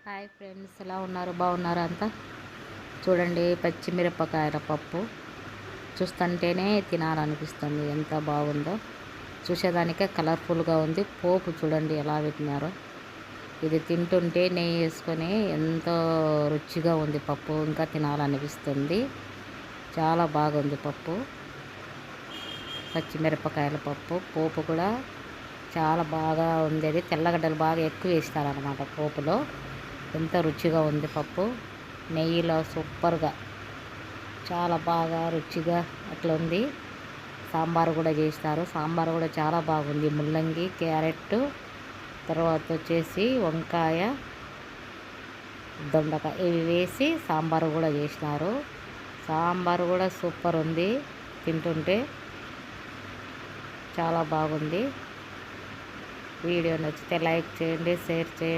Hi friends, ఎలా ఉన్నారు? బాగున్నారా అంతా? చూడండి, పచ్చిమిరపకాయల పప్పు చూస్తుంటేనే తినాలనిపిస్తుంది. ఎంత బాగుందో చూసేదానికే కలర్ఫుల్గా ఉంది. పోపు చూడండి ఎలా పెట్టినారో. ఇది తింటుంటే నెయ్యి వేసుకొని ఎంతో రుచిగా ఉంది పప్పు. ఇంకా తినాలనిపిస్తుంది. చాలా బాగుంది పప్పు. పచ్చిమిరపకాయల పప్పు పోపు కూడా చాలా బాగా ఉంది. అది తెల్లగడ్డలు బాగా ఎక్కువ వేస్తారనమాట పోపులో. ఎంత రుచిగా ఉంది పప్పు. నెయ్యిలో సూపర్గా చాలా బాగా రుచిగా అట్లా ఉంది. సాంబారు కూడా చేస్తారు. సాంబారు కూడా చాలా బాగుంది. ముల్లంగి, క్యారెట్, తర్వాత వచ్చేసి వంకాయ, దొండకాయ ఇవి వేసి సాంబారు కూడా చేసినారు. సాంబారు కూడా సూపర్ ఉంది. తింటుంటే చాలా బాగుంది. వీడియో నచ్చితే లైక్ చేయండి, షేర్ చేయండి.